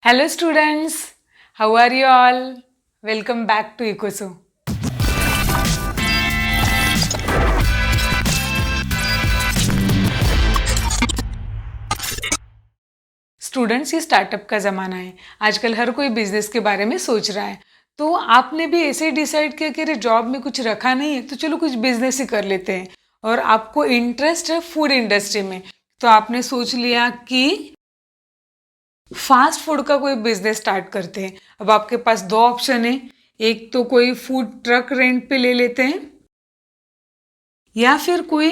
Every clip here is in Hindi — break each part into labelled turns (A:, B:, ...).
A: Hello students, how are you all? Welcome back to Ecoso. Students, ये स्टार्टअप का ज़माना है। आजकल हर कोई बिजनेस के बारे में सोच रहा है। तो आपने भी ऐसे डिसाइड किया कि अरे जॉब में कुछ रखा नहीं है तो चलो कुछ बिजनेस ही कर लेते हैं। और आपको इंटरेस्ट है फूड इंडस्ट्री में, तो आपने सोच लिया कि फास्ट फूड का कोई बिजनेस स्टार्ट करते हैं। अब आपके पास दो ऑप्शन है, एक तो कोई फूड ट्रक रेंट पे ले लेते हैं या फिर कोई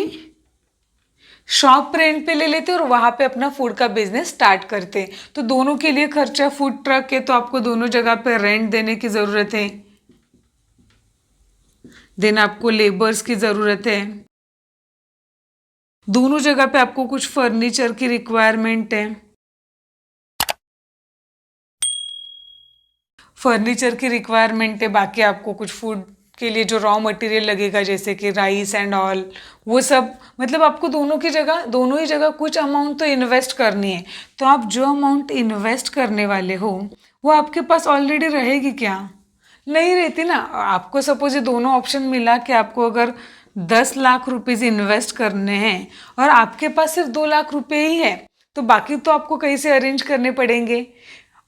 A: शॉप रेंट पे ले लेते हैं और वहाँ पे अपना फूड का बिजनेस स्टार्ट करते हैं। तो दोनों के लिए खर्चा, फूड ट्रक है तो आपको दोनों जगह पे रेंट देने की ज़रूरत है, देन आपको लेबर्स की ज़रूरत है, दोनों जगह पे आपको कुछ फर्नीचर की रिक्वायरमेंट है। फर्नीचर की रिक्वायरमेंट है, बाकी आपको कुछ फूड के लिए जो रॉ मटेरियल लगेगा जैसे कि राइस एंड ऑल, वो सब, मतलब आपको दोनों ही जगह कुछ अमाउंट तो इन्वेस्ट करनी है। तो आप जो अमाउंट इन्वेस्ट करने वाले हो वो आपके पास ऑलरेडी रहेगी क्या? नहीं रहती ना। आपको सपोज ये दोनों ऑप्शन मिला कि आपको अगर 10 लाख रुपीज़ इन्वेस्ट करने हैं और आपके पास सिर्फ 2 लाख रुपए ही है, तो बाकी तो आपको कहीं से अरेंज करने पड़ेंगे।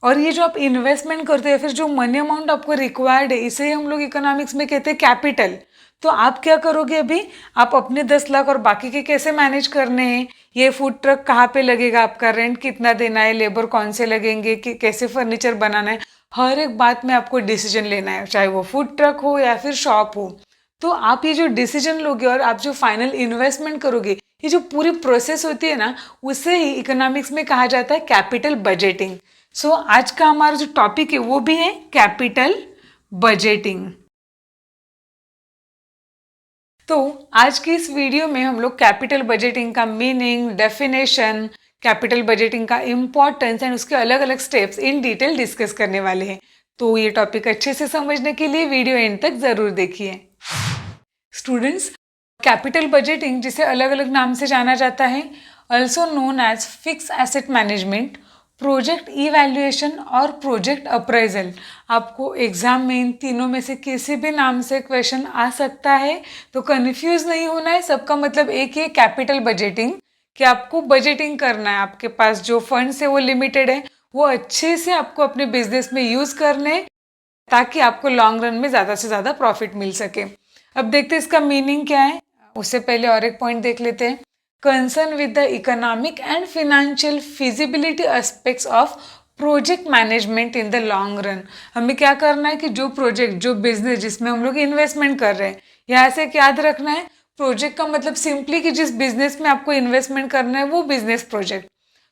A: और ये जो आप इन्वेस्टमेंट करते हैं, फिर जो मनी अमाउंट आपको रिक्वायर्ड है, इसे हम लोग इकोनॉमिक्स में कहते हैं कैपिटल। तो आप क्या करोगे? अभी आप अपने 10 लाख और बाकी के कैसे मैनेज करने हैं, ये फूड ट्रक कहाँ पे लगेगा, आपका रेंट कितना देना है, लेबर कौन से लगेंगे, कि कैसे फर्नीचर बनाना है, हर एक बात में आपको डिसीजन लेना है, चाहे वो फूड ट्रक हो या फिर शॉप हो। तो आप ये जो डिसीजन लोगे और आप जो फाइनल इन्वेस्टमेंट करोगे, ये जो पूरी प्रोसेस होती है ना, उसे ही इकोनॉमिक्स में कहा जाता है कैपिटल बजटिंग। सो आज का हमारा जो टॉपिक है वो भी है कैपिटल बजटिंग। तो आज की इस वीडियो में हम लोग कैपिटल बजटिंग का मीनिंग, डेफिनेशन, कैपिटल बजटिंग का इम्पोर्टेंस एंड उसके अलग अलग स्टेप्स इन डिटेल डिस्कस करने वाले हैं। तो ये टॉपिक अच्छे से समझने के लिए वीडियो एंड तक ज़रूर देखिए। स्टूडेंट्स, कैपिटल बजटिंग, जिसे अलग अलग नाम से जाना जाता है, also known as fix asset management, project evaluation और प्रोजेक्ट अप्राइजल। आपको एग्जाम में इन तीनों में से किसी भी नाम से क्वेश्चन आ सकता है, तो कंफ्यूज नहीं होना है। सबका मतलब एक ही है, कैपिटल बजटिंग, कि आपको बजटिंग करना है। आपके पास जो फंड्स है वो लिमिटेड है, वो अच्छे से आपको अपने बिजनेस में यूज करने हैं ताकि आपको लॉन्ग रन में ज़्यादा से ज़्यादा प्रॉफिट मिल सके। अब देखते हैं इसका मीनिंग क्या है। उससे पहले और एक पॉइंट देख लेते हैं, concern with the economic and financial feasibility aspects of project management in the long run. हमें क्या करना है कि जो प्रोजेक्ट, जो बिजनेस जिसमें हम लोग इन्वेस्टमेंट कर रहे हैं, यहाँ से याद रखना है, प्रोजेक्ट का मतलब सिंपली कि जिस बिजनेस में आपको इन्वेस्टमेंट करना है वो बिजनेस प्रोजेक्ट,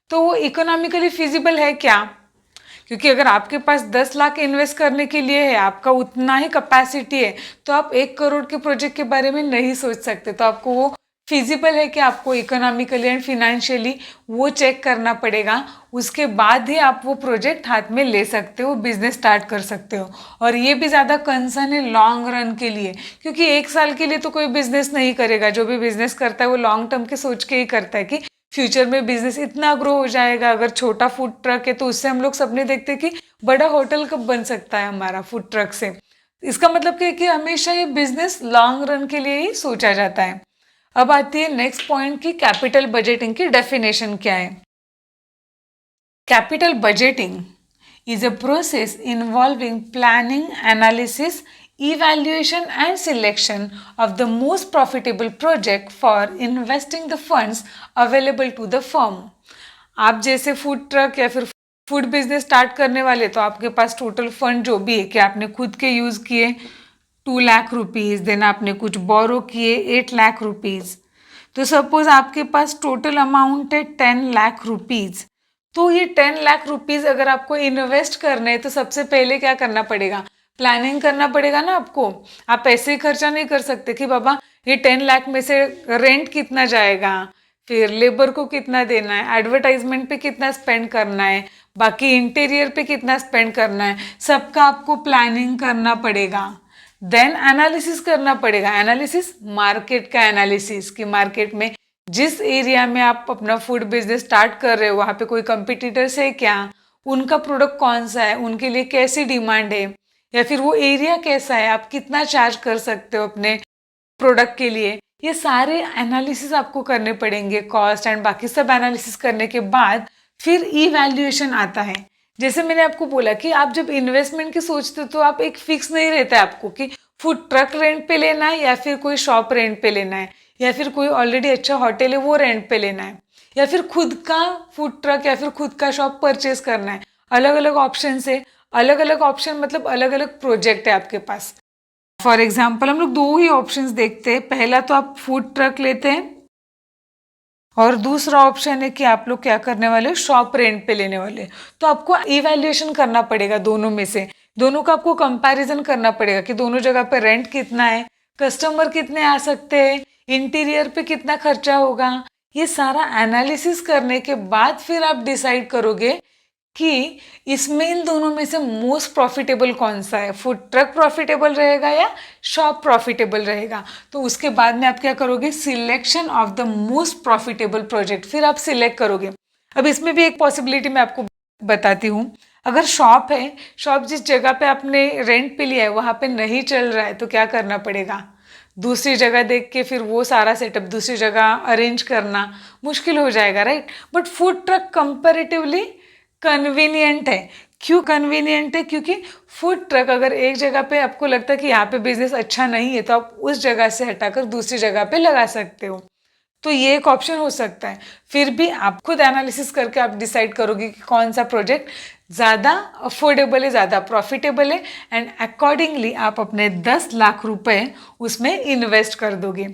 A: तो वो इकोनॉमिकली फिजिबल है क्या? क्योंकि अगर आपके पास 10 लाख इन्वेस्ट करने के लिए है, आपका उतना ही कैपेसिटी है, तो आप 1 करोड़ के प्रोजेक्ट के बारे में नहीं सोच सकते। तो आपको वो फिजिबल है कि आपको इकोनॉमिकली एंड फिनेंशियली वो चेक करना पड़ेगा। उसके बाद ही आप वो प्रोजेक्ट हाथ में ले सकते हो, बिजनेस स्टार्ट कर सकते हो। और ये भी ज़्यादा कंसर्न है लॉन्ग रन के लिए, क्योंकि 1 साल के लिए तो कोई बिजनेस नहीं करेगा। जो भी बिजनेस करता है वो लॉन्ग टर्म के सोच के ही करता है कि फ्यूचर में बिजनेस इतना ग्रो हो जाएगा। अगर छोटा फूड ट्रक है तो उससे हम लोग सपने देखते हैं कि बड़ा होटल कब बन सकता है हमारा फूड ट्रक से। इसका मतलब क्या है कि हमेशा ये बिजनेस लॉन्ग रन के लिए ही सोचा जाता है। अब आती है नेक्स्ट पॉइंट की कैपिटल बजटिंग की डेफिनेशन क्या है। Capital budgeting is a process involving planning, analysis, evaluation and selection of the most profitable project for investing the funds available to the firm। आप जैसे फूड ट्रक या फिर फूड बिजनेस स्टार्ट करने वाले, तो आपके पास टोटल फंड जो भी है कि आपने खुद के यूज़ किए 2 लाख रुपीज़, देन आपने कुछ बोरो किए 8 लाख रुपीज़, तो सपोज आपके पास टोटल अमाउंट है 10 लाख रुपीज़। तो ये 10 लाख रुपीज़ अगर आपको इन्वेस्ट करने हैं तो सबसे पहले क्या करना पड़ेगा? प्लानिंग करना पड़ेगा ना आपको। आप ऐसे ही खर्चा नहीं कर सकते कि बाबा ये 10 लाख में से रेंट कितना जाएगा, फिर लेबर को कितना देना है, एडवर्टाइजमेंट पे कितना स्पेंड करना है, बाकी इंटीरियर पे कितना स्पेंड करना है, सबका आपको प्लानिंग करना पड़ेगा। देन एनालिसिस करना पड़ेगा। एनालिसिस, मार्केट का एनालिसिस, कि मार्केट में जिस एरिया में आप अपना फूड बिजनेस स्टार्ट कर रहे हो वहाँ पे कोई कंपिटिटर्स है क्या, उनका प्रोडक्ट कौन सा है, उनके लिए कैसी डिमांड है, या फिर वो एरिया कैसा है, आप कितना चार्ज कर सकते हो अपने प्रोडक्ट के लिए। ये सारे एनालिसिस आपको करने पड़ेंगे, कॉस्ट एंड बाकी सब एनालिसिस करने के बाद फिर इवैल्यूएशन आता है। जैसे मैंने आपको बोला कि आप जब इन्वेस्टमेंट की सोचते हो तो आप एक फिक्स नहीं रहता है आपको कि फूड ट्रक रेंट पे लेना है या फिर कोई शॉप रेंट पे लेना है, या फिर कोई ऑलरेडी अच्छा होटल है वो रेंट पे लेना है, या फिर खुद का फूड ट्रक या फिर खुद का शॉप परचेज करना है। अलग अलग ऑप्शन है, अलग अलग ऑप्शन मतलब अलग अलग प्रोजेक्ट है आपके पास। फॉर एग्जाम्पल हम लोग दो ही ऑप्शंस देखते हैं। पहला तो आप फूड ट्रक लेते हैं और दूसरा ऑप्शन है कि आप लोग क्या करने वाले हो, शॉप रेंट पे लेने वाले। तो आपको इवैल्यूएशन करना पड़ेगा दोनों में से, दोनों का आपको कंपैरिजन करना पड़ेगा कि दोनों जगह पे रेंट कितना है, कस्टमर कितने आ सकते हैं, इंटीरियर पे कितना खर्चा होगा। ये सारा एनालिसिस करने के बाद फिर आप डिसाइड करोगे कि इसमें इन दोनों में से मोस्ट प्रॉफिटेबल कौन सा है, फूड ट्रक प्रॉफिटेबल रहेगा या शॉप प्रॉफिटेबल रहेगा। तो उसके बाद में आप क्या करोगे, selection of the most profitable project फिर आप सिलेक्ट करोगे। अब इसमें भी एक पॉसिबिलिटी मैं आपको बताती हूँ। अगर शॉप है, शॉप जिस जगह पे आपने रेंट पे लिया है वहाँ पे नहीं चल रहा है तो क्या करना पड़ेगा, दूसरी जगह देख के फिर वो सारा सेटअप दूसरी जगह अरेंज करना मुश्किल हो जाएगा, right. But food truck comparatively convenient है। क्यों कन्वीनियंट है, क्योंकि फूड ट्रक अगर एक जगह पे आपको लगता है कि यहाँ पे बिजनेस अच्छा नहीं है तो आप उस जगह से हटाकर दूसरी जगह पे लगा सकते हो। तो ये एक ऑप्शन हो सकता है। फिर भी आप खुद एनालिसिस करके आप डिसाइड करोगे कि कौन सा प्रोजेक्ट ज़्यादा अफोर्डेबल है, ज़्यादा प्रॉफिटेबल है, एंड अकॉर्डिंगली आप अपने 10 लाख रुपए उसमें इन्वेस्ट कर दोगे।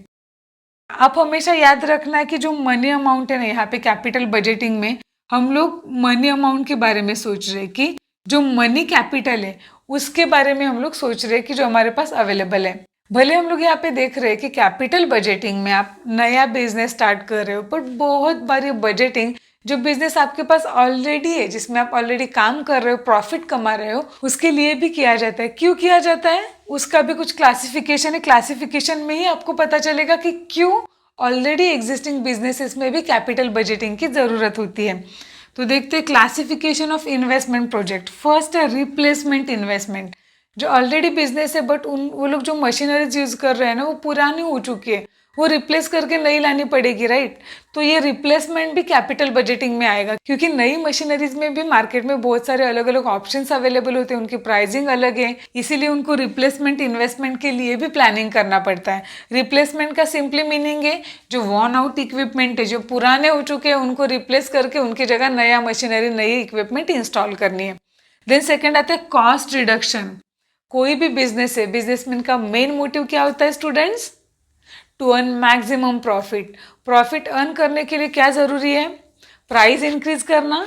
A: आप हमेशा याद रखना है कि जो मनी अमाउंट है ना, यहाँ पे कैपिटल बजटिंग में हम लोग मनी अमाउंट के बारे में सोच रहे हैं कि जो मनी कैपिटल है उसके बारे में हम लोग सोच रहे हैं कि जो हमारे पास अवेलेबल है। भले हम लोग यहाँ पे देख रहे हैं कि कैपिटल बजटिंग में आप नया बिजनेस स्टार्ट कर रहे हो, बट बहुत बार ये बजटिंग जो बिजनेस आपके पास ऑलरेडी है, जिसमें आप ऑलरेडी काम कर रहे हो, प्रॉफिट कमा रहे हो, उसके लिए भी किया जाता है। क्यों किया जाता है, उसका भी कुछ क्लासिफिकेशन है। क्लासिफिकेशन में ही आपको पता चलेगा कि क्यों ऑलरेडी एग्जिस्टिंग बिजनेसेस में भी कैपिटल बजटिंग की ज़रूरत होती है। तो देखते हैं classification of investment project. First है रिप्लेसमेंट इन्वेस्टमेंट। जो ऑलरेडी बिजनेस है बट वो लोग जो मशीनरीज यूज़ कर रहे हैं ना वो पुरानी हो चुकी है, वो रिप्लेस करके नई लानी पड़ेगी, राइट। तो ये रिप्लेसमेंट भी कैपिटल बजटिंग में आएगा, क्योंकि नई मशीनरीज में भी मार्केट में बहुत सारे अलग अलग ऑप्शंस अवेलेबल होते हैं, उनकी प्राइसिंग अलग है, इसीलिए उनको रिप्लेसमेंट इन्वेस्टमेंट के लिए भी प्लानिंग करना पड़ता है। रिप्लेसमेंट का सिंपली मीनिंग है जो वॉर्न आउट इक्विपमेंट है, जो पुराने हो चुके हैं उनको रिप्लेस करके उनकी जगह नया मशीनरी, नई इक्विपमेंट इंस्टॉल करनी है। देन सेकेंड आता है कॉस्ट रिडक्शन। कोई भी बिजनेस है, बिजनेसमैन का मेन मोटिव क्या होता है students, to earn maximum profit. Profit earn करने के लिए क्या जरूरी है, प्राइस इंक्रीज करना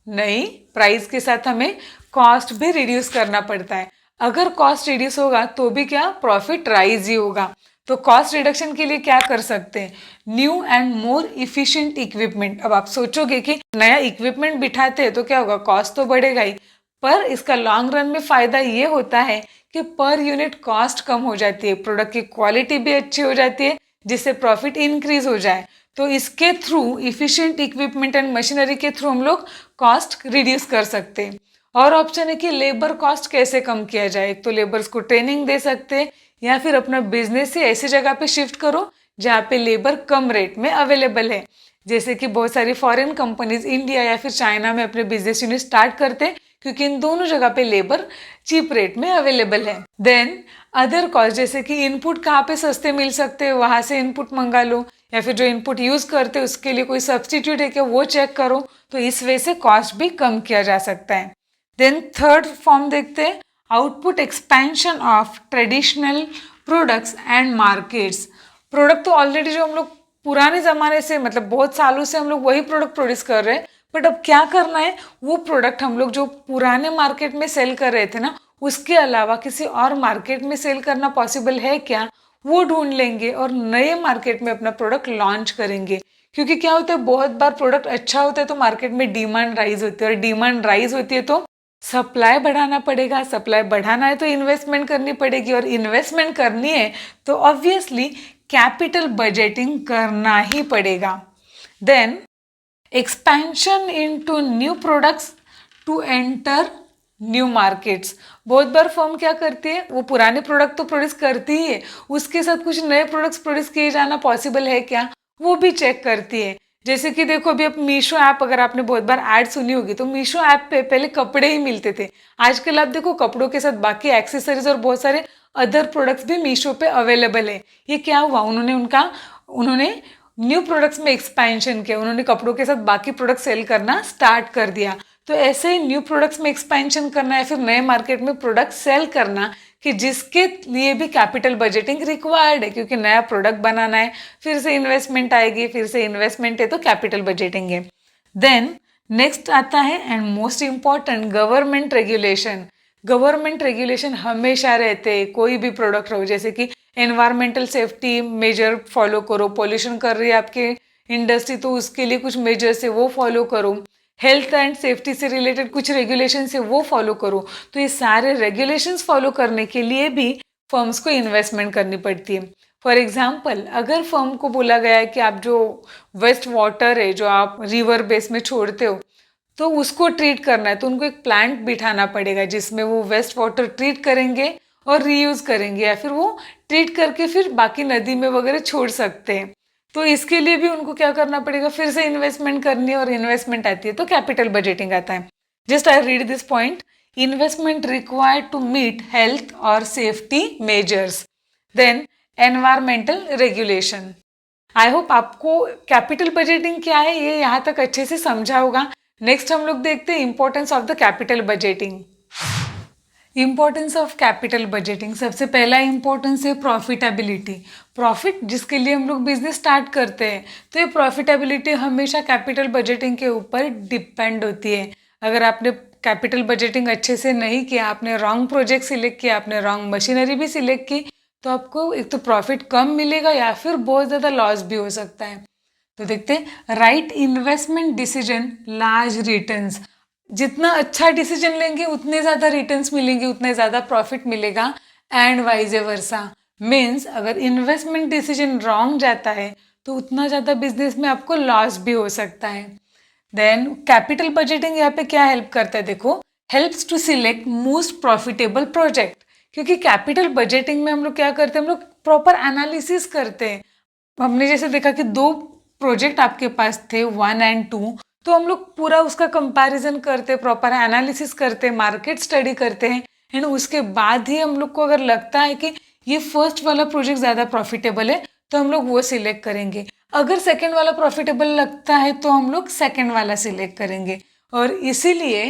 A: नहीं, प्राइस के साथ हमें कॉस्ट भी रिड्यूस करना पड़ता है। अगर कॉस्ट रिड्यूस होगा तो भी क्या, प्रॉफिट राइज ही होगा। तो कॉस्ट रिडक्शन के लिए क्या कर सकते हैं, new and more efficient equipment. अब आप सोचोगे कि नया इक्विपमेंट बिठाते हैं तो क्या होगा, कॉस्ट तो बढ़ेगा ही, पर इसका लॉन्ग रन में फायदा ये होता है कि पर यूनिट कॉस्ट कम हो जाती है, प्रोडक्ट की क्वालिटी भी अच्छी हो जाती है, जिससे प्रॉफिट इंक्रीज हो जाए। तो इसके through, efficient equipment and machinery के थ्रू हम लोग कॉस्ट रिड्यूस कर सकते हैं। और ऑप्शन है कि लेबर कॉस्ट कैसे कम किया जाए। एक तो लेबर्स को ट्रेनिंग दे सकते हैं, या फिर अपना बिजनेस ही ऐसी जगह पे शिफ्ट करो जहाँ पे लेबर कम रेट में अवेलेबल है। जैसे कि बहुत सारी फॉरेन कंपनीज इंडिया या फिर चाइना में अपने बिजनेस यूनिट स्टार्ट करते हैं, क्योंकि इन दोनों जगह पे लेबर चीप रेट में अवेलेबल है। देन अदर कॉस्ट, जैसे कि इनपुट कहाँ पे सस्ते मिल सकते हैं वहां से इनपुट मंगा लो, या फिर जो इनपुट यूज करते हैं उसके लिए कोई सब्सटीट्यूट है क्या वो चेक करो। तो इस वजह से कॉस्ट भी कम किया जा सकता है। देन थर्ड फॉर्म देखते हैं, output expansion of traditional products and markets. Product तो ऑलरेडी जो हम लोग पुराने ज़माने से, मतलब बहुत सालों से हम लोग वही प्रोडक्ट प्रोड्यूस कर रहे हैं, बट अब क्या करना है, वो प्रोडक्ट हम लोग जो पुराने मार्केट में सेल कर रहे थे ना, उसके अलावा किसी और मार्केट में सेल करना पॉसिबल है क्या, वो ढूंढ लेंगे और नए मार्केट में अपना प्रोडक्ट लॉन्च करेंगे। क्योंकि क्या होता है, बहुत बार प्रोडक्ट अच्छा होता है तो मार्केट में डिमांड राइज होती है, और डिमांड राइज होती है तो सप्लाई बढ़ाना पड़ेगा, सप्लाई बढ़ाना है तो इन्वेस्टमेंट करनी पड़ेगी, और इन्वेस्टमेंट करनी है तो ऑब्वियसली कैपिटल बजटिंग करना ही पड़ेगा। Then expansion into new products to enter new markets. बहुत बार फर्म क्या करती है, वो पुराने प्रोडक्ट तो प्रोड्यूस करती ही है, उसके साथ कुछ नए प्रोडक्ट्स प्रोड्यूस किए जाना पॉसिबल है क्या, वो भी चेक करती है। जैसे कि देखो अभी आप मीशो ऐप, अगर आपने बहुत बार ऐड सुनी होगी, तो मीशो ऐप पे पहले कपड़े ही मिलते थे। आजकल आप देखो कपड़ों के साथ बाकी एक्सेसरीज और बहुत सारे अदर प्रोडक्ट्स भी मीशो पे अवेलेबल है। ये क्या हुआ, उन्होंने न्यू प्रोडक्ट्स में एक्सपेंशन किया, उन्होंने कपड़ों के साथ बाकी प्रोडक्ट सेल करना स्टार्ट कर दिया। तो ऐसे ही न्यू प्रोडक्ट्स में एक्सपेंशन करना या फिर नए मार्केट में प्रोडक्ट सेल करना, कि जिसके लिए भी कैपिटल बजटिंग रिक्वायर्ड है, क्योंकि नया प्रोडक्ट बनाना है, फिर से इन्वेस्टमेंट आएगी, फिर से इन्वेस्टमेंट है तो कैपिटल बजटिंग है। देन नेक्स्ट आता है and most important, government regulation. Government regulation हमेशा रहते हैं, कोई भी प्रोडक्ट हो, जैसे कि एनवायरमेंटल सेफ्टी मेजर फॉलो करो, पॉल्यूशन कर रही है आपकी इंडस्ट्री तो उसके लिए कुछ मेजर्स है वो फॉलो करो, हेल्थ एंड सेफ्टी से रिलेटेड कुछ रेगुलेशन है वो फॉलो करो। तो ये सारे रेगुलेशंस फॉलो करने के लिए भी फर्म्स को इन्वेस्टमेंट करनी पड़ती है। फॉर एग्जाम्पल, अगर फर्म को बोला गया है कि आप जो वेस्ट वाटर है जो आप रिवर बेस में छोड़ते हो तो उसको ट्रीट करना है, तो उनको एक प्लांट बिठाना पड़ेगा जिसमें वो वेस्ट वाटर ट्रीट करेंगे और रीयूज करेंगे, या फिर वो ट्रीट करके फिर बाकी नदी में वगैरह छोड़ सकते हैं। तो इसके लिए भी उनको क्या करना पड़ेगा, फिर से इन्वेस्टमेंट करनी है, और इन्वेस्टमेंट आती है तो कैपिटल बजटिंग आता है। Just I read this point, investment required to meet health और safety measures, then environmental regulation. I hope आपको कैपिटल बजटिंग क्या है ये यहाँ तक अच्छे से समझा होगा। नेक्स्ट हम लोग देखते हैं importance of the capital budgeting. Importance of capital budgeting, सबसे पहला इंपॉर्टेंस है प्रॉफिटेबिलिटी। प्रॉफिट जिसके लिए हम लोग बिजनेस स्टार्ट करते हैं, तो ये प्रॉफिटेबिलिटी हमेशा कैपिटल बजटिंग के ऊपर डिपेंड होती है। अगर आपने कैपिटल बजटिंग अच्छे से नहीं किया, आपने रॉन्ग प्रोजेक्ट सिलेक्ट किया, आपने रॉन्ग मशीनरी भी सिलेक्ट की, तो आपको एक तो प्रॉफिट कम मिलेगा या फिर बहुत ज़्यादा लॉस भी हो सकता है। तो देखते हैं, right investment decision large returns. जितना अच्छा डिसीजन लेंगे उतने ज़्यादा रिटर्न्स मिलेंगे, उतने ज़्यादा प्रॉफिट मिलेगा, एंड वाइज वर्सा। मीन्स अगर इन्वेस्टमेंट डिसीजन रॉन्ग जाता है तो उतना ज़्यादा बिजनेस में आपको लॉस भी हो सकता है। देन कैपिटल बजटिंग यहाँ पे क्या हेल्प करता है, देखो, helps to select most profitable project. क्योंकि कैपिटल बजटिंग में हम लोग क्या करते हैं, हम लोग प्रॉपर एनालिसिस करते हैं। हमने जैसे देखा कि दो प्रोजेक्ट आपके पास थे 1 और 2, तो हम लोग पूरा उसका कंपैरिजन करते, प्रॉपर एनालिसिस करते, मार्केट स्टडी करते हैं, एंड उसके बाद ही हम लोग को अगर लगता है कि ये फर्स्ट वाला प्रोजेक्ट ज़्यादा प्रॉफिटेबल है तो हम लोग वो सिलेक्ट करेंगे। अगर सेकेंड वाला प्रॉफिटेबल लगता है तो हम लोग सेकेंड वाला सिलेक्ट करेंगे। और इसीलिए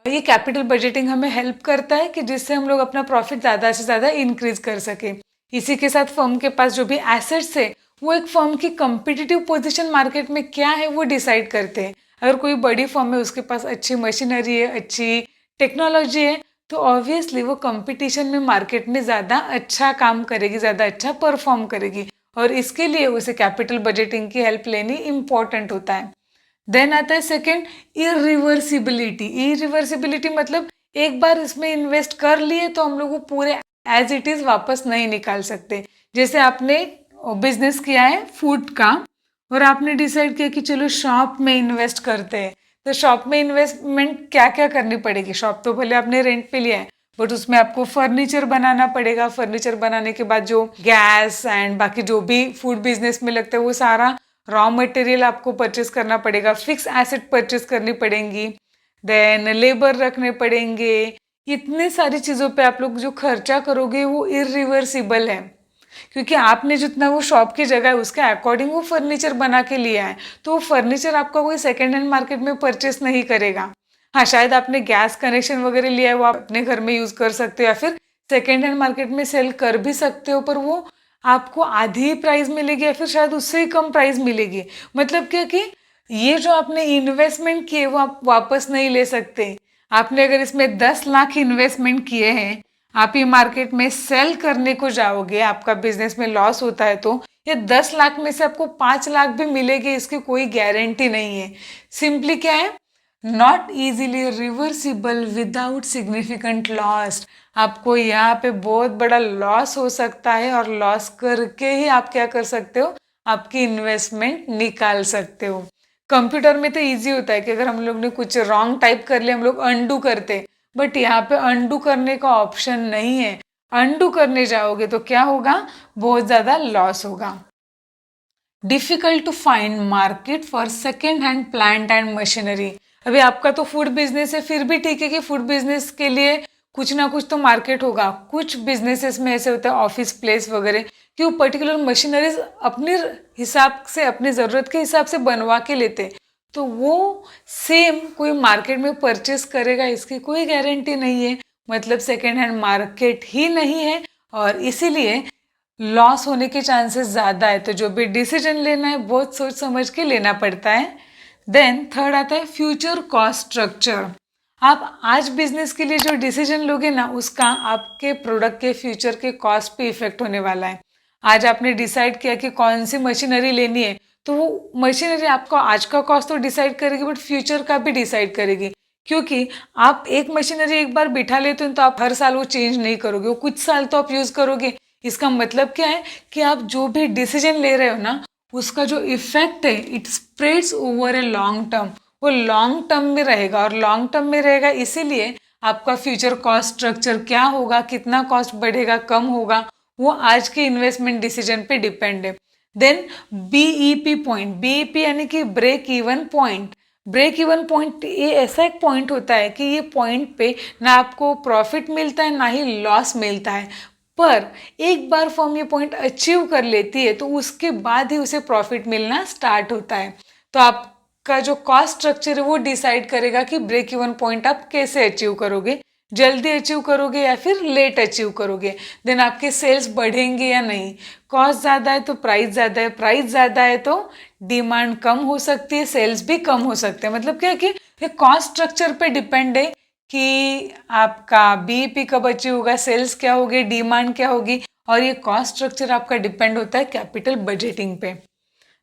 A: ये कैपिटल बजटिंग हमें हेल्प करता है कि जिससे हम लोग अपना प्रॉफिट ज़्यादा से ज़्यादा इंक्रीज कर सके। इसी के साथ फर्म के पास जो भी एसेट्स है वो एक फर्म की कंपिटिटिव पोजीशन मार्केट में क्या है वो डिसाइड करते हैं। अगर कोई बड़ी फर्म है, उसके पास अच्छी मशीनरी है, अच्छी टेक्नोलॉजी है, तो ऑब्वियसली वो कंपटीशन में मार्केट में ज़्यादा अच्छा काम करेगी, ज़्यादा अच्छा परफॉर्म करेगी, और इसके लिए उसे कैपिटल बजटिंग की हेल्प लेनी इम्पॉर्टेंट होता है। देन आता है सेकेंड, इरिवर्सिबिलिटी। इरिवर्सिबिलिटी मतलब एक बार इसमें इन्वेस्ट कर लिए तो हम लोग वो पूरे एज इट इज़ वापस नहीं निकाल सकते। जैसे आपने बिजनेस किया है फूड का, और आपने डिसाइड किया कि चलो शॉप में इन्वेस्ट करते हैं, तो शॉप में इन्वेस्टमेंट क्या क्या करनी पड़ेगी। शॉप तो भले आपने रेंट पे लिया है, बट उसमें आपको फर्नीचर बनाना पड़ेगा। फर्नीचर बनाने के बाद जो गैस एंड बाकी जो भी फूड बिजनेस में लगता है वो सारा रॉ मटेरियल आपको परचेस करना पड़ेगा, फिक्स एसेट परचेस करनी पड़ेंगी, देन लेबर रखने पड़ेंगे। इतनी सारी चीज़ों पे आप लोग जो खर्चा करोगे वो इरिवर्सिबल है, क्योंकि आपने जितना वो शॉप की जगह है उसके अकॉर्डिंग वो फर्नीचर बना के लिया है, तो वो फर्नीचर आपका कोई सेकेंड हैंड मार्केट में परचेस नहीं करेगा। हाँ, शायद आपने गैस कनेक्शन वगैरह लिया है वो आप अपने घर में यूज़ कर सकते हो या फिर सेकेंड हैंड मार्केट में सेल कर भी सकते हो, पर वो आपको आधी ही प्राइस मिलेगी या फिर शायद उससे ही कम प्राइस मिलेगी। मतलब क्या कि ये जो आपने इन्वेस्टमेंट किए वो आप वापस नहीं ले सकते। आपने अगर इसमें 10 लाख इन्वेस्टमेंट किए हैं, आप ये मार्केट में सेल करने को जाओगे, आपका बिजनेस में लॉस होता है, तो ये 10 लाख में से आपको 5 लाख भी मिलेगी इसकी कोई गारंटी नहीं है। सिंपली क्या है, not easily reversible without significant loss. आपको यहाँ पे बहुत बड़ा लॉस हो सकता है, और लॉस करके ही आप क्या कर सकते हो, आपकी इन्वेस्टमेंट निकाल सकते हो। कंप्यूटर में तो इजी होता है कि अगर हम लोग ने कुछ रॉन्ग टाइप कर लिया हम लोग अंडू करते, बट यहाँ पे अंडू करने का ऑप्शन नहीं है। अंडू करने जाओगे तो क्या होगा, बहुत ज़्यादा लॉस होगा। Difficult to find market for second hand plant and machinery. अभी आपका तो फूड बिजनेस है, फिर भी ठीक है कि फूड बिजनेस के लिए कुछ ना कुछ तो मार्केट होगा। कुछ बिजनेसेस में ऐसे होता है ऑफिस प्लेस वगैरह कि वो पर्टिकुलर मशीनरीज अपने हिसाब से अपनी ज़रूरत के हिसाब से बनवा के लेते हैं, तो वो सेम कोई मार्केट में परचेस करेगा इसकी कोई गारंटी नहीं है। मतलब सेकेंड हैंड मार्केट ही नहीं है और इसीलिए लॉस होने के चांसेस ज़्यादा है। तो जो भी डिसीजन लेना है बहुत सोच समझ के लेना पड़ता है। देन थर्ड आता है फ्यूचर कॉस्ट स्ट्रक्चर। आप आज बिजनेस के लिए जो डिसीजन लोगे ना उसका आपके प्रोडक्ट के फ्यूचर के कॉस्ट पे इफेक्ट होने वाला है। आज आपने डिसाइड किया कि कौन सी मशीनरी लेनी है, तो वो मशीनरी आपको आज का कॉस्ट तो डिसाइड करेगी बट फ्यूचर का भी डिसाइड करेगी। क्योंकि आप एक मशीनरी एक बार बिठा लेते हो तो आप हर साल वो चेंज नहीं करोगे, वो कुछ साल तो आप यूज़ करोगे। इसका मतलब क्या है कि आप जो भी डिसीजन ले रहे हो ना उसका जो इफेक्ट है it spreads over a long term, वो लॉन्ग टर्म में रहेगा। और लॉन्ग टर्म में रहेगा इसीलिए आपका फ्यूचर कॉस्ट स्ट्रक्चर क्या होगा, कितना कॉस्ट बढ़ेगा कम होगा, वो आज के इन्वेस्टमेंट डिसीजन पे डिपेंड है। देन बीईपी पॉइंट, बीईपी यानी कि break even point. Break even point ये ऐसा एक पॉइंट होता है कि ये पॉइंट पे ना आपको प्रॉफिट मिलता है ना ही लॉस मिलता है, पर एक बार फर्म ये पॉइंट अचीव कर लेती है तो उसके बाद ही उसे प्रॉफिट मिलना स्टार्ट होता है। तो आपका जो कॉस्ट स्ट्रक्चर है वो डिसाइड करेगा कि ब्रेक इवन पॉइंट आप कैसे अचीव करोगे, जल्दी अचीव करोगे या फिर लेट अचीव करोगे। देन आपके सेल्स बढ़ेंगे या नहीं। कॉस्ट ज़्यादा है तो प्राइस ज़्यादा है, प्राइस ज़्यादा है तो डिमांड कम हो सकती है, सेल्स भी कम हो सकते हैं। मतलब क्या है कि ये कॉस्ट स्ट्रक्चर पे डिपेंड है कि आपका बीईपी कब अचीव होगा, सेल्स क्या होगी, डिमांड क्या होगी, और ये कॉस्ट स्ट्रक्चर आपका डिपेंड होता है कैपिटल बजटिंग पे।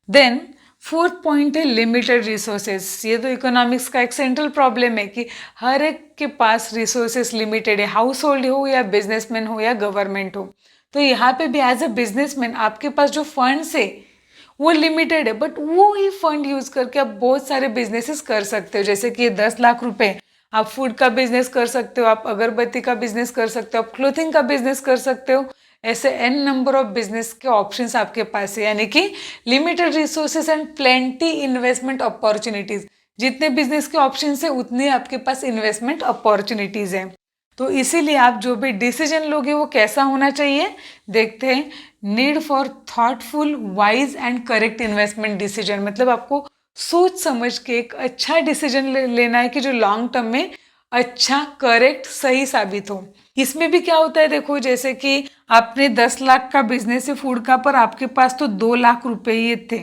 A: देन फोर्थ पॉइंट है लिमिटेड रिसोर्सेस। ये तो इकोनॉमिक्स का एक सेंट्रल प्रॉब्लम है कि हर एक के पास रिसोर्सेस लिमिटेड है, हाउस होल्ड हो या बिजनेसमैन हो या गवर्नमेंट हो। तो यहाँ पे भी एज अ बिजनेसमैन आपके पास जो फंड्स है वो लिमिटेड है, बट वो ही फंड यूज करके आप बहुत सारे बिजनेसेस कर सकते हो। जैसे कि ये 10 लाख रुपए आप फूड का बिजनेस कर सकते हो, आप अगरबत्ती का बिजनेस कर सकते हो, आप क्लोथिंग का बिजनेस कर सकते हो। ऐसे एन नंबर ऑफ बिजनेस के ऑप्शंस आपके पास है, यानी कि limited resources and plenty investment opportunities. जितने बिजनेस के ऑप्शंस है उतने आपके पास इन्वेस्टमेंट अपॉर्चुनिटीज है। तो इसीलिए आप जो भी डिसीजन लोगे वो कैसा होना चाहिए, देखते हैं। Need for thoughtful wise and correct investment decision, मतलब आपको सोच समझ के एक अच्छा डिसीजन लेना है कि जो लॉन्ग टर्म में अच्छा करेक्ट सही साबित हो। इसमें भी क्या होता है देखो, जैसे कि आपने 10 लाख का बिजनेस है फूड का, पर आपके पास तो 2 लाख रुपए ही थे,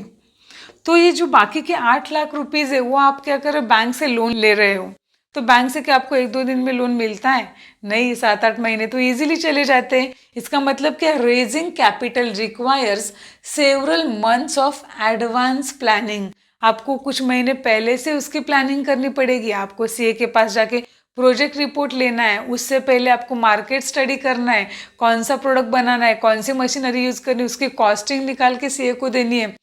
A: तो ये जो बाकी के 8 लाख रुपीज है वो आप क्या कर रहे हो, बैंक से लोन ले रहे हो। तो बैंक से क्या आपको 1-2 दिन में लोन मिलता है? नहीं, 7-8 महीने तो इजीली चले जाते हैं। इसका मतलब क्या, raising capital requires several months of advance planning. आपको कुछ महीने पहले से उसकी प्लानिंग करनी पड़ेगी। आपको सीए के पास जाके प्रोजेक्ट रिपोर्ट लेना है, उससे पहले आपको मार्केट स्टडी करना है, कौन सा प्रोडक्ट बनाना है, कौन सी मशीनरी यूज करनी है, उसकी कॉस्टिंग निकाल के सीए को देनी है,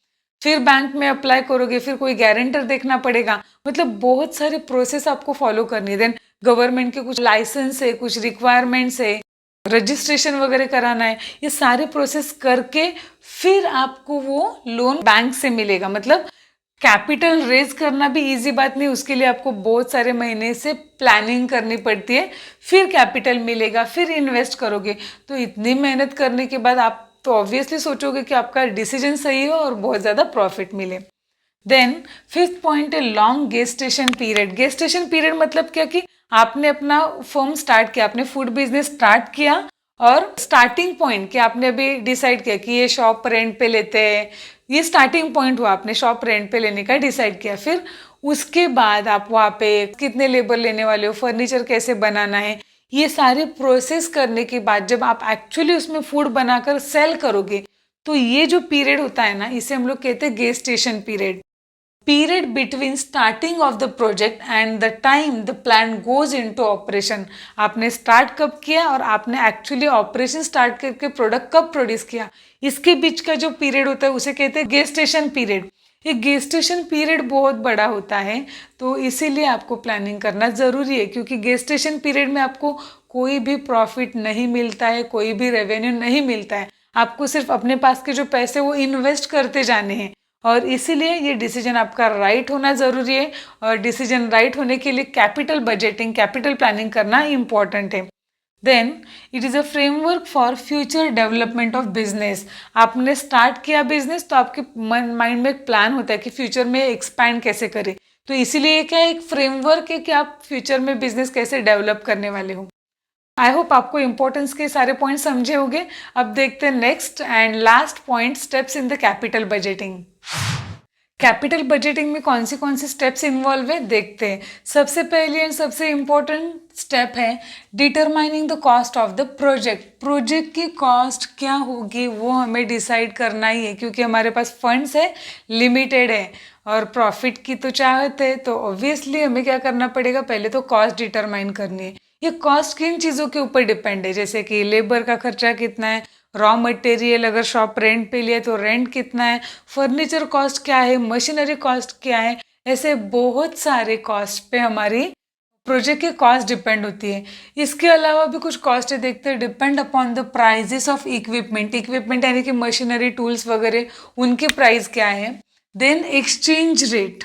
A: फिर बैंक में अप्लाई करोगे, फिर कोई गारंटर देखना पड़ेगा। मतलब बहुत सारे प्रोसेस आपको फॉलो करनी है। देन गवर्नमेंट के कुछ लाइसेंस है, कुछ रिक्वायरमेंट्स है, रजिस्ट्रेशन वगैरह कराना है, ये सारे प्रोसेस करके फिर आपको वो लोन बैंक से मिलेगा। मतलब कैपिटल रेज करना भी इजी बात नहीं, उसके लिए आपको बहुत सारे महीने से प्लानिंग करनी पड़ती है, फिर कैपिटल मिलेगा, फिर इन्वेस्ट करोगे। तो इतनी मेहनत करने के बाद आप तो ऑब्वियसली सोचोगे कि आपका डिसीजन सही हो और बहुत ज़्यादा प्रॉफिट मिले। देन फिफ्थ पॉइंट है long gestation period. Gestation period मतलब क्या कि आपने अपना फर्म स्टार्ट किया, आपने फूड बिजनेस स्टार्ट किया, और स्टार्टिंग पॉइंट कि आपने अभी डिसाइड किया कि ये शॉप रेंट पे लेते हैं, ये स्टार्टिंग पॉइंट हुआ, आपने शॉप रेंट पे लेने का डिसाइड किया। फिर उसके बाद आप वहाँ पे कितने लेबर लेने वाले हो, फर्नीचर कैसे बनाना है, ये सारे प्रोसेस करने के बाद जब आप एक्चुअली उसमें फूड बनाकर सेल करोगे, तो ये जो पीरियड होता है ना, इसे हम लोग कहते हैं gestation period. Period between starting of the project and the time the plan goes into operation. आपने स्टार्ट कब किया और आपने एक्चुअली ऑपरेशन स्टार्ट करके प्रोडक्ट कब प्रोड्यूस किया, इसके बीच का जो पीरियड होता है उसे कहते हैं गेस्टेशन पीरियड। ये गेस्टेशन पीरियड बहुत बड़ा होता है, तो इसीलिए आपको प्लानिंग करना ज़रूरी है, क्योंकि गेस्टेशन पीरियड में आपको कोई भी प्रॉफिट नहीं मिलता है, कोई भी रेवेन्यू नहीं मिलता है। आपको सिर्फ अपने पास के जो पैसे वो इन्वेस्ट करते जाने हैं, और इसीलिए ये डिसीजन आपका राइट होना ज़रूरी है। और डिसीजन राइट होने के लिए कैपिटल बजटिंग, कैपिटल प्लानिंग करना इम्पॉर्टेंट है। Then it is a framework for future development of business. आपने स्टार्ट किया बिजनेस तो आपके माइंड में एक प्लान होता है कि फ्यूचर में एक्सपैंड कैसे करें। तो इसीलिए ये क्या एक फ्रेमवर्क है कि आप फ्यूचर में बिजनेस कैसे डेवलप करने वाले हो। आई होप आपको इंपॉर्टेंस के सारे पॉइंट समझे होंगे। अब देखते हैं next and last point, steps in the capital budgeting. Capital budgeting में कौन सी स्टेप्स इन्वॉल्व है देखते हैं। सबसे पहले एंड सबसे इम्पोर्टेंट स्टेप है determining the cost of the project. Project की कॉस्ट क्या होगी वो हमें डिसाइड करना ही है, क्योंकि हमारे पास फंड्स है, लिमिटेड है और प्रॉफिट की तो चाहत है। तो ऑब्वियसली हमें क्या करना पड़ेगा, पहले तो कॉस्ट डिटरमाइन करनी है। ये कॉस्ट किन चीज़ों के ऊपर डिपेंड है, जैसे कि लेबर का खर्चा कितना है, रॉ मटेरियल अगर शॉप रेंट पे लिया तो रेंट कितना है, फर्नीचर कॉस्ट क्या है, मशीनरी कॉस्ट क्या है। ऐसे बहुत सारे कॉस्ट पे हमारी प्रोजेक्ट की कॉस्ट डिपेंड होती है। इसके अलावा भी कुछ कॉस्ट है, देखते हैं। Depend upon the prices of equipment, equipment यानी कि मशीनरी टूल्स वगैरह, उनके प्राइस क्या है। देन एक्सचेंज रेट,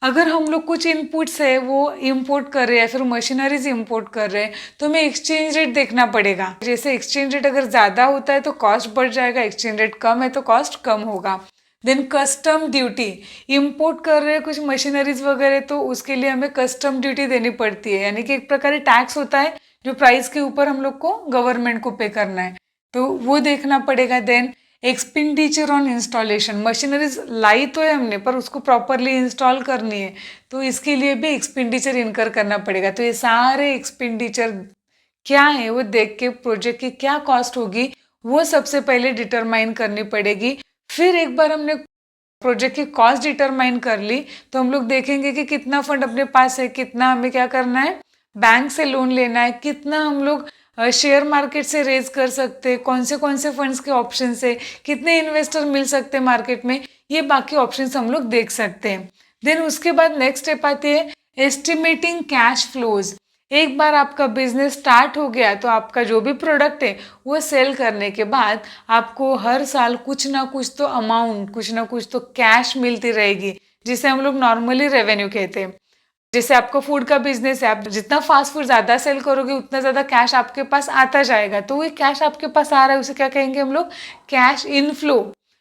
A: अगर हम लोग कुछ इनपुट्स है वो इंपोर्ट कर रहे हैं या फिर मशीनरीज इंपोर्ट कर रहे हैं तो हमें एक्सचेंज रेट देखना पड़ेगा। जैसे एक्सचेंज रेट अगर ज़्यादा होता है तो कॉस्ट बढ़ जाएगा, एक्सचेंज रेट कम है तो कॉस्ट कम होगा। देन कस्टम ड्यूटी, इंपोर्ट कर रहे हैं कुछ मशीनरीज वगैरह तो उसके लिए हमें कस्टम ड्यूटी देनी पड़ती है, यानी कि एक प्रकार टैक्स होता है जो प्राइस के ऊपर हम लोग को गवर्नमेंट को पे करना है, तो वो देखना पड़ेगा। Then expenditure on installation, machineries लाई तो है हमने पर उसको प्रॉपरली इंस्टॉल करनी है, तो इसके लिए भी एक्सपेंडिचर इनकर करना पड़ेगा। तो ये सारे एक्सपेंडिचर क्या है वो देख के प्रोजेक्ट की क्या कॉस्ट होगी वो सबसे पहले डिटरमाइन करनी पड़ेगी। फिर एक बार हमने प्रोजेक्ट की कॉस्ट डिटरमाइन कर ली तो हम लोग देखेंगे कि कितना फंड अपने पास है, कितना हमें क्या करना है, बैंक से लोन लेना है, कितना हम लोग शेयर मार्केट से रेज कर सकते हैं, कौन से फंड्स के ऑप्शन है, कितने इन्वेस्टर मिल सकते हैं मार्केट में, ये बाकी ऑप्शंस हम लोग देख सकते हैं। देन उसके बाद नेक्स्ट स्टेप आती है एस्टिमेटिंग कैश फ्लोज। एक बार आपका बिजनेस स्टार्ट हो गया तो आपका जो भी प्रोडक्ट है वो सेल करने के बाद आपको हर साल कुछ ना कुछ तो अमाउंट, कुछ ना कुछ तो कैश मिलती रहेगी, जिसे हम लोग नॉर्मली रेवेन्यू कहते हैं। जैसे आपको फूड का बिजनेस है, आप जितना फास्ट फूड ज़्यादा सेल करोगे उतना ज़्यादा कैश आपके पास आता जाएगा, तो वो कैश आपके पास आ रहा है उसे क्या कहेंगे हम लोग, कैश इनफ्लो।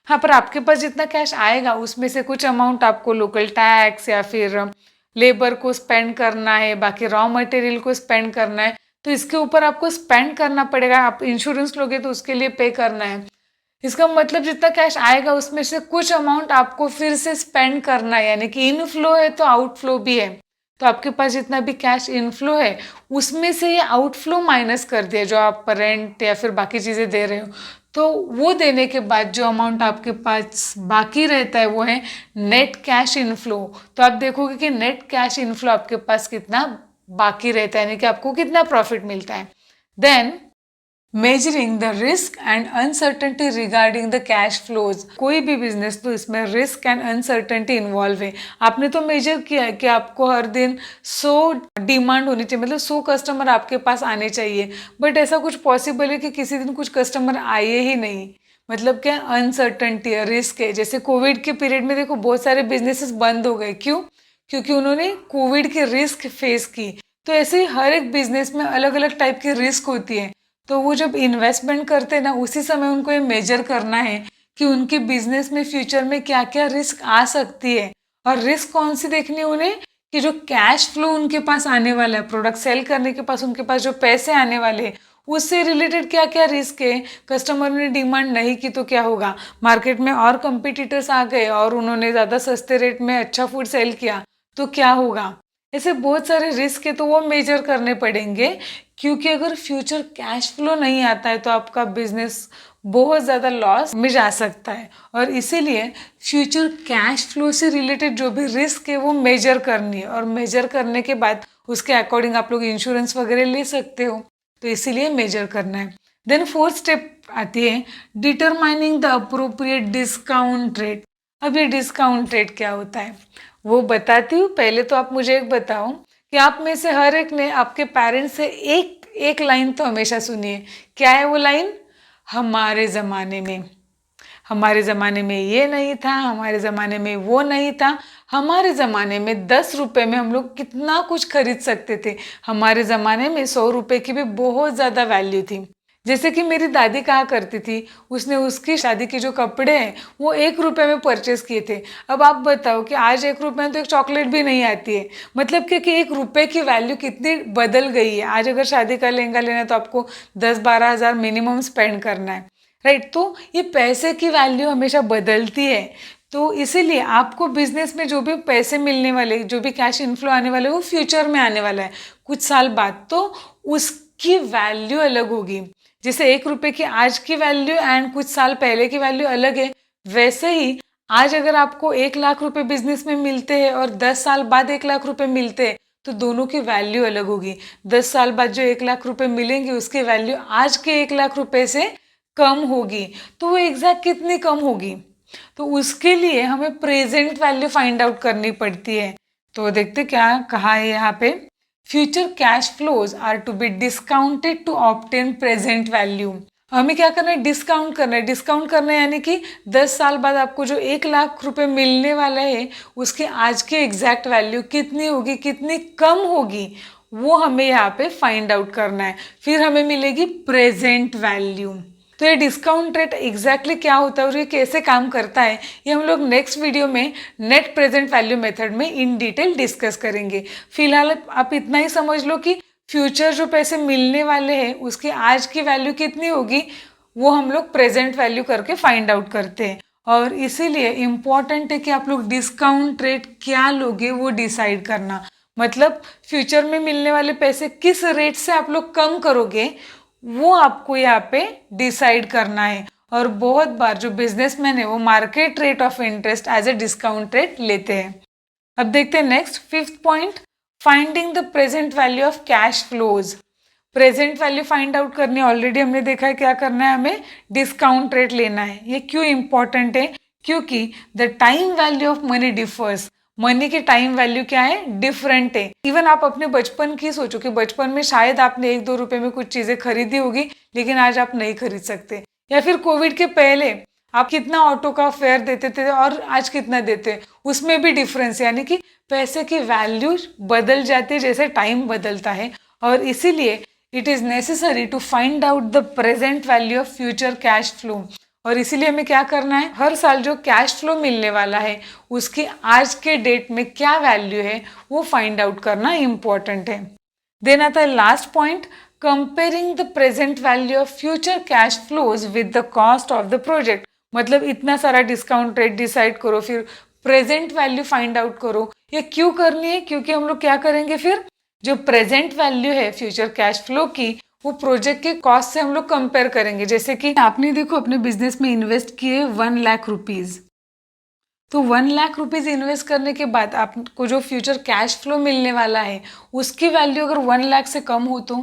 A: हाँ, पर आपके पास जितना कैश आएगा उसमें से कुछ अमाउंट आपको लोकल टैक्स या फिर लेबर को स्पेंड करना है, बाकी रॉ मटेरियल को स्पेंड करना है, तो इसके ऊपर आपको स्पेंड करना पड़ेगा। आप इंश्योरेंस लोगे तो उसके लिए पे करना है। इसका मतलब जितना कैश आएगा उसमें से कुछ अमाउंट आपको फिर से स्पेंड करना है, यानी कि इनफ्लो है तो आउटफ्लो भी है। तो आपके पास जितना भी कैश इनफ्लो है उसमें से ये आउटफ्लो माइनस कर दिया, जो आप रेंट या फिर बाकी चीज़ें दे रहे हो, तो वो देने के बाद जो अमाउंट आपके पास बाकी रहता है वो है नेट कैश इनफ्लो। तो आप देखोगे कि नेट कैश इनफ्लो आपके पास कितना बाकी रहता है, यानी कि आपको कितना प्रॉफिट मिलता है। Then measuring the risk and uncertainty regarding the cash flows. कोई भी बिजनेस तो इसमें रिस्क एंड अनसर्टेनिटी इन्वॉल्व है। आपने तो मेजर किया है कि आपको हर दिन 100 डिमांड होनी चाहिए, मतलब 100 कस्टमर आपके पास आने चाहिए, बट ऐसा कुछ पॉसिबल है कि किसी दिन कुछ कस्टमर आए ही नहीं, मतलब क्या अनसर्टेनिटी है, रिस्क है। जैसे कोविड के पीरियड में देखो बहुत सारे बिजनेसेस बंद हो गए, क्यों? क्योंकि उन्होंने कोविड के रिस्क फेस की। तो ऐसे ही हर एक बिजनेस में अलग अलग टाइप की रिस्क होती है, तो वो जब इन्वेस्टमेंट करते हैं ना उसी समय उनको ये मेजर करना है कि उनके बिजनेस में फ्यूचर में क्या क्या रिस्क आ सकती है। और रिस्क कौन सी देखनी है उन्हें, कि जो कैश फ्लो उनके पास आने वाला है, प्रोडक्ट सेल करने के पास उनके पास जो पैसे आने वाले हैं उससे रिलेटेड क्या क्या रिस्क है। कस्टमर ने डिमांड नहीं की तो क्या होगा, मार्केट में और कंपिटिटर्स आ गए और उन्होंने ज़्यादा सस्ते रेट में अच्छा फूड सेल किया तो क्या होगा। ऐसे बहुत सारे रिस्क है तो वो मेजर करने पड़ेंगे, क्योंकि अगर फ्यूचर कैश फ्लो नहीं आता है तो आपका बिजनेस बहुत ज़्यादा लॉस में जा सकता है। और इसीलिए फ्यूचर कैश फ्लो से रिलेटेड जो भी रिस्क है वो मेजर करनी है, और मेजर करने के बाद उसके अकॉर्डिंग आप लोग इंश्योरेंस वगैरह ले सकते हो, तो इसीलिए मेजर करना है। देन फोर्थ स्टेप आती है determining the appropriate discount rate. अब ये डिस्काउंट रेट क्या होता है वो बताती हूँ। पहले तो आप मुझे एक बताओ कि आप में से हर एक ने आपके पेरेंट्स से एक एक लाइन तो हमेशा सुनी है। क्या है वो लाइन? हमारे ज़माने में ये नहीं था, हमारे ज़माने में वो नहीं था, हमारे ज़माने में 10 रुपये में हम लोग कितना कुछ खरीद सकते थे, हमारे ज़माने में 100 रुपये की भी बहुत ज़्यादा वैल्यू थी। जैसे कि मेरी दादी कहा करती थी, उसने उसकी शादी के जो कपड़े हैं वो 1 रुपये में परचेस किए थे। अब आप बताओ कि आज 1 रुपये में तो एक चॉकलेट भी नहीं आती है। मतलब कि 1 रुपये की वैल्यू कितनी बदल गई है। आज अगर शादी का लहंगा लेना है तो आपको 10-12 हज़ार मिनिमम स्पेंड करना है, राइट। तो ये पैसे की वैल्यू हमेशा बदलती है। तो इसीलिए आपको बिजनेस में जो भी पैसे मिलने वाले, जो भी कैश इनफ्लो आने वाले, वो फ्यूचर में आने वाला है कुछ साल बाद, तो उसकी वैल्यू अलग होगी। जैसे 1 रुपये की आज की वैल्यू एंड कुछ साल पहले की वैल्यू अलग है, वैसे ही आज अगर आपको 1 लाख रुपए बिजनेस में मिलते हैं और 10 साल बाद 1 लाख रुपए मिलते हैं तो दोनों की वैल्यू अलग होगी। 10 साल बाद जो 1 लाख रुपए मिलेंगे उसकी वैल्यू आज के 1 लाख रुपए से कम होगी। तो वो एग्जैक्ट कितनी कम होगी? तो उसके लिए हमें प्रेजेंट वैल्यू फाइंड आउट करनी पड़ती है। तो देखते क्या कहा है यहाँ पे, future cash flows are to be discounted to obtain present value. हमें क्या करना है? डिस्काउंट करना है। डिस्काउंट करना है यानी कि 10 साल बाद आपको जो 1 लाख रुपए मिलने वाला है उसके आज के एग्जैक्ट वैल्यू कितनी होगी, कितनी कम होगी, वो हमें यहाँ पे फाइंड आउट करना है। फिर हमें मिलेगी प्रेजेंट वैल्यू। तो ये डिस्काउंट रेट एग्जैक्टली क्या होता है और ये कैसे काम करता है, ये हम लोग नेक्स्ट वीडियो में नेट प्रेजेंट वैल्यू मेथड में इन डिटेल डिस्कस करेंगे। फिलहाल आप इतना ही समझ लो कि फ्यूचर जो पैसे मिलने वाले हैं उसकी आज की वैल्यू कितनी होगी वो हम लोग प्रेजेंट वैल्यू करके फाइंड आउट करते हैं। और इसीलिए इम्पॉर्टेंट है कि आप लोग डिस्काउंट रेट क्या लोगे वो डिसाइड करना। मतलब फ्यूचर में मिलने वाले पैसे किस रेट से आप लोग कम करोगे वो आपको यहाँ पे डिसाइड करना है। और बहुत बार जो बिजनेसमैन है वो market rate of interest as a discount rate लेते हैं। अब देखते हैं next 5th point, finding the present value of cash flows. Present value find out करनी ऑलरेडी हमने देखा है क्या करना है, हमें डिस्काउंट रेट लेना है। ये क्यों इंपॉर्टेंट है? क्योंकि the time value of money differs. Money की टाइम वैल्यू क्या है? डिफरेंट है। इवन आप अपने बचपन की सोचो कि बचपन में शायद आपने 1-2 रुपए में कुछ चीजें खरीदी होगी लेकिन आज आप नहीं खरीद सकते। या फिर कोविड के पहले आप कितना ऑटो का फेयर देते थे और आज कितना देते, उसमें भी डिफरेंस है। यानी कि पैसे की वैल्यू बदल जाती है जैसे टाइम बदलता है। और इसीलिए it is necessary to find out the present value of future cash flow. और इसीलिए हमें क्या करना है, हर साल जो कैश फ्लो मिलने वाला है उसकी आज के डेट में क्या वैल्यू है वो फाइंड आउट करना इम्पोर्टेंट है। देन आता है last point, comparing the present value of future cash flows with the cost of the project. मतलब इतना सारा डिस्काउंट रेट डिसाइड करो, फिर प्रेजेंट वैल्यू फाइंड आउट करो। ये क्यों करनी है? क्योंकि हम लोग क्या करेंगे, फिर जो प्रेजेंट वैल्यू है फ्यूचर कैश फ्लो की वो प्रोजेक्ट के कॉस्ट से हम लोग कंपेयर करेंगे। जैसे कि आपने देखो अपने बिजनेस में इन्वेस्ट किए 1 लाख रुपीज, तो 1 लाख रुपीज इन्वेस्ट करने के बाद आपको जो फ्यूचर कैश फ्लो मिलने वाला है उसकी वैल्यू अगर 1 लाख से कम हो तो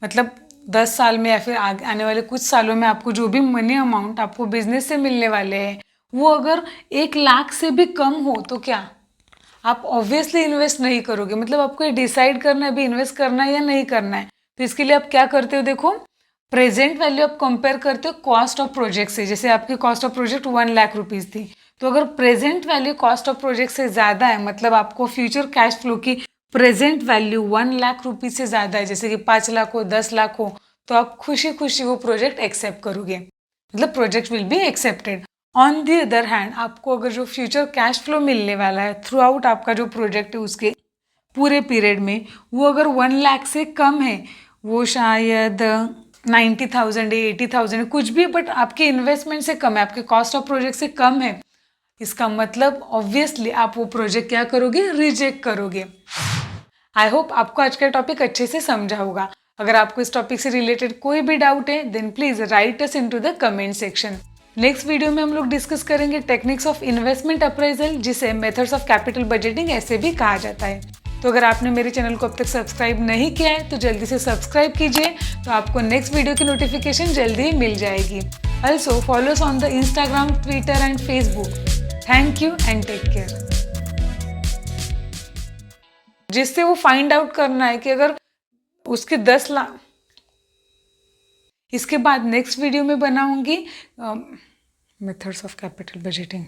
A: मतलब 10 साल में या फिर आने वाले कुछ सालों में आपको जो भी मनी अमाउंट आपको बिजनेस से मिलने वाले हैं वो अगर 1 लाख से भी कम हो तो क्या आप ऑब्वियसली इन्वेस्ट नहीं करोगे। मतलब आपको ये डिसाइड करना है अभी इन्वेस्ट करना है या नहीं करना है। तो इसके लिए आप क्या करते हो, देखो प्रेजेंट वैल्यू आप कंपेयर करते हो कॉस्ट ऑफ प्रोजेक्ट से। जैसे आपकी cost of project 1 lakh rupees थी, तो अगर present value cost of project से ज़्यादा है, मतलब आपको फ्यूचर कैश फ्लो की प्रेजेंट वैल्यू 1 लाख रुपीज से ज़्यादा है, जैसे कि 5 लाख हो 10 लाख हो, तो आप खुशी खुशी वो प्रोजेक्ट एक्सेप्ट करोगे, मतलब project will be accepted. On the other hand आपको अगर जो फ्यूचर कैश फ्लो मिलने वाला है थ्रू आउट आपका जो प्रोजेक्ट है उसके पूरे पीरियड में वो अगर 1 लाख से कम है, वो शायद 90,000 है 80,000 है कुछ भी, बट आपके इन्वेस्टमेंट से कम है, आपके कॉस्ट ऑफ प्रोजेक्ट से कम है, इसका मतलब ऑब्वियसली आप वो प्रोजेक्ट क्या करोगे, रिजेक्ट करोगे। आई होप आपको आज का टॉपिक अच्छे से समझा होगा। अगर आपको इस टॉपिक से रिलेटेड कोई भी डाउट है then please write us into the comment section. Next video में हम लोग डिस्कस करेंगे टेक्निक्स ऑफ इन्वेस्टमेंट अप्राइजल, जिसे मेथड्स ऑफ कैपिटल बजटिंग ऐसे भी कहा जाता है। तो अगर आपने मेरे चैनल को अब तक सब्सक्राइब नहीं किया है तो जल्दी से सब्सक्राइब कीजिए, तो आपको नेक्स्ट वीडियो की नोटिफिकेशन जल्दी ही मिल जाएगी। Also follow us on the Instagram, Twitter and Facebook. Thank you and take care. जिससे वो फाइंड आउट करना है कि अगर उसके 10 लाख, इसके बाद नेक्स्ट वीडियो में बनाऊंगी मेथड्स ऑफ कैपिटल बजटिंग।